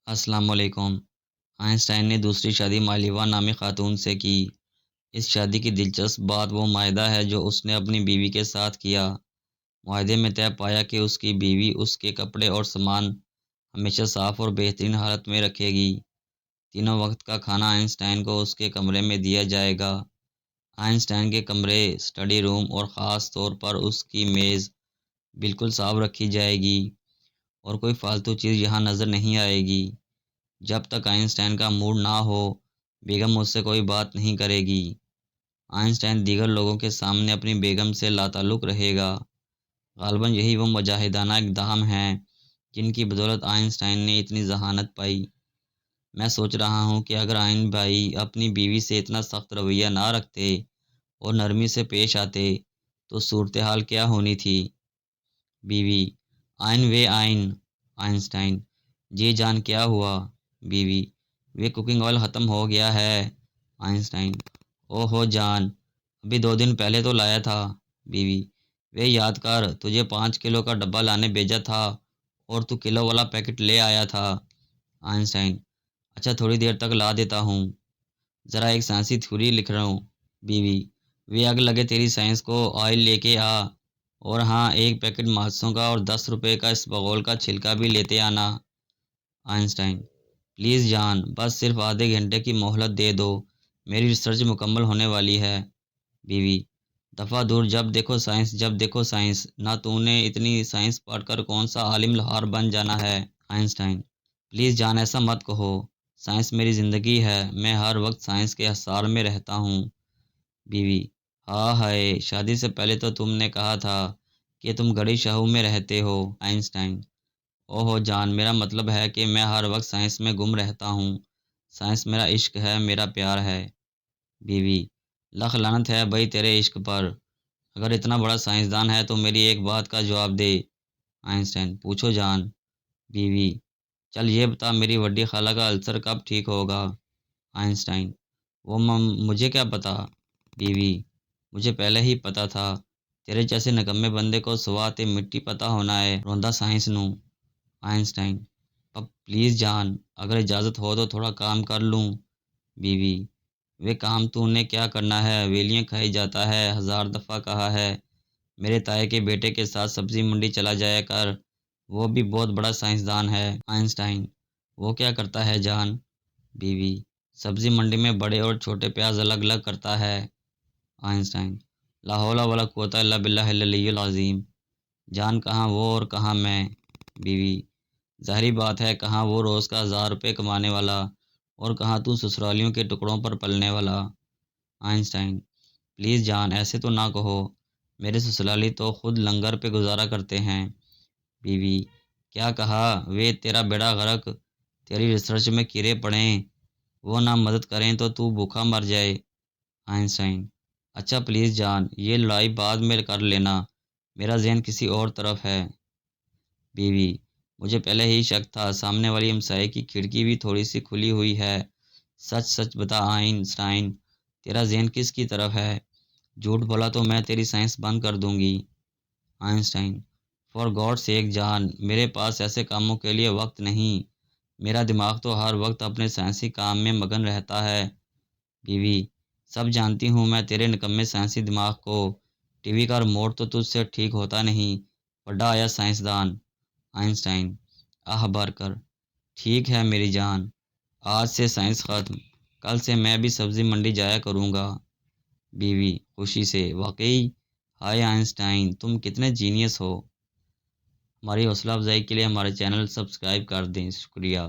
السلام علیکم۔ آئنسٹائن نے دوسری شادی مالیوا نامی خاتون سے کی۔ اس شادی کی دلچسپ بات وہ معاہدہ ہے جو اس نے اپنی بیوی کے ساتھ کیا۔ معاہدے میں طے پایا کہ اس کی بیوی اس کے کپڑے اور سامان ہمیشہ صاف اور بہترین حالت میں رکھے گی۔ تینوں وقت کا کھانا آئنسٹائن کو اس کے کمرے میں دیا جائے گا۔ آئنسٹائن کے کمرے، اسٹڈی روم اور خاص طور پر اس کی میز بالکل صاف رکھی جائے گی اور کوئی فالتو چیز یہاں نظر نہیں آئے گی۔ جب تک آئنسٹائن کا موڈ نہ ہو، بیگم اس سے کوئی بات نہیں کرے گی۔ آئنسٹائن دیگر لوگوں کے سامنے اپنی بیگم سے لاتعلق رہے گا۔ غالباً یہی وہ مجاہدانہ اقدام ہیں جن کی بدولت آئنسٹائن نے اتنی ذہانت پائی۔ میں سوچ رہا ہوں کہ اگر آئن بھائی اپنی بیوی سے اتنا سخت رویہ نہ رکھتے اور نرمی سے پیش آتے تو صورتحال کیا ہونی تھی۔ بیوی: آئن آئنسٹائن: جی جان، کیا ہوا؟ بیوی: وہ کوکنگ آئل ختم ہو گیا ہے۔ آئنسٹائن: او ہو جان، ابھی 2 دن پہلے تو لایا تھا۔ بیوی: وہ یاد کر، تجھے 5 کلو کا ڈبہ لانے بھیجا تھا اور تو کلو والا پیکٹ لے آیا تھا۔ آئنسٹائن: اچھا، تھوڑی دیر تک لا دیتا ہوں، ذرا ایک سائنسی تھیوری لکھ رہا ہوں۔ بیوی: وہ اگ لگے تیری سائنس کو، آئل لے کے آ، اور ہاں، 1 پیکٹ ماچسوں کا اور 10 روپے کا اسبغول کا چھلکا بھی لیتے آنا۔ آئنسٹائن: پلیز جان، بس صرف آدھے گھنٹے کی مہلت دے دو، میری ریسرچ مکمل ہونے والی ہے۔ بیوی: دفعہ دور، جب دیکھو سائنس، جب دیکھو سائنس، نہ تو نے اتنی سائنس پڑھ کر کون سا عالم لاہور بن جانا ہے۔ آئنسٹائن: پلیز جان، ایسا مت کہو، سائنس میری زندگی ہے، میں ہر وقت سائنس کے حصار میں رہتا ہوں۔ بیوی: ہاں ہائے، شادی سے پہلے تو تم نے کہا تھا کہ تم گڑھی شہو میں رہتے ہو۔ آئنسٹائن: او ہو جان، میرا مطلب ہے کہ میں ہر وقت سائنس میں گم رہتا ہوں، سائنس میرا عشق ہے، میرا پیار ہے۔ بیوی: لخ لعنت ہے بھائی تیرے عشق پر، اگر اتنا بڑا سائنسدان ہے تو میری ایک بات کا جواب دے۔ آئنسٹائن: پوچھو جان۔ بیوی: چل یہ بتا، میری وڈی خالہ کا السر کب ٹھیک ہوگا؟ آئنسٹائن: وہ مجھے کیا پتا۔ بیوی: مجھے پہلے ہی پتا تھا، تیرے جیسے نکمے بندے کو سوات مٹی پتا ہونا ہے، روندا سائنس نو۔ آئنسٹائن: پلیز جان، اگر اجازت ہو تو تھوڑا کام کر لوں۔ بیوی: وہ کام تو نے کیا کرنا ہے، ویلیاں کھائی جاتا ہے، 1000 دفعہ کہا ہے، میرے تائے کے بیٹے کے ساتھ سبزی منڈی چلا جایا کر، وہ بھی بہت بڑا سائنسدان ہے۔ آئنسٹائن: وہ کیا کرتا ہے جان؟ بیوی: سبزی منڈی میں بڑے اور چھوٹے پیاز الگ الگ کرتا ہے۔ آئنسٹائن: لا حول ولا قوت الا باللہ العلی العظیم۔ جان، کہاں وہ اور کہاں میں؟ بیوی: ظاہری بات ہے، کہاں وہ روز کا 1000 روپے کمانے والا اور کہاں تو سسرالیوں کے ٹکڑوں پر پلنے والا۔ آئنسٹائن: پلیز جان، ایسے تو نہ کہو، میرے سسرالی تو خود لنگر پہ گزارا کرتے ہیں۔ بیوی: کیا کہا؟ وہ تیرا بیڑا غرق، تیری ریسرچ میں کیڑے پڑیں، وہ نہ مدد کریں تو بھوکا مر جائے۔ آئنسٹائن: اچھا پلیز جان، یہ لڑائی بعد میں کر لینا، میرا ذہن کسی اور طرف ہے۔ بیوی: مجھے پہلے ہی شک تھا، سامنے والی ہمسائے کی کھڑکی بھی تھوڑی سی کھلی ہوئی ہے۔ سچ سچ بتا آئنسٹائن، تیرا ذہن کس کی طرف ہے؟ جھوٹ بولا تو میں تیری سائنس بند کر دوں گی۔ آئنسٹائن: فار گاڈ سیک جان، میرے پاس ایسے کاموں کے لیے وقت نہیں، میرا دماغ تو ہر وقت اپنے سائنسی کام میں مگن رہتا ہے۔ بیوی: سب جانتی ہوں میں تیرے نکمے سائنسی دماغ کو، ٹی وی کا ریموٹ تو تجھ سے ٹھیک ہوتا نہیں، بڑا آیا سائنسدان۔ آئنسٹائن: آہ بھر کر: ٹھیک ہے میری جان، آج سے سائنس ختم، کل سے میں بھی سبزی منڈی جایا کروں گا۔ بیوی خوشی سے: واقعی؟ ہائے آئنسٹائن، تم کتنے جینیس ہو۔ ہماری حوصلہ افزائی کے لیے ہمارے چینل سبسکرائب کر دیں، شکریہ۔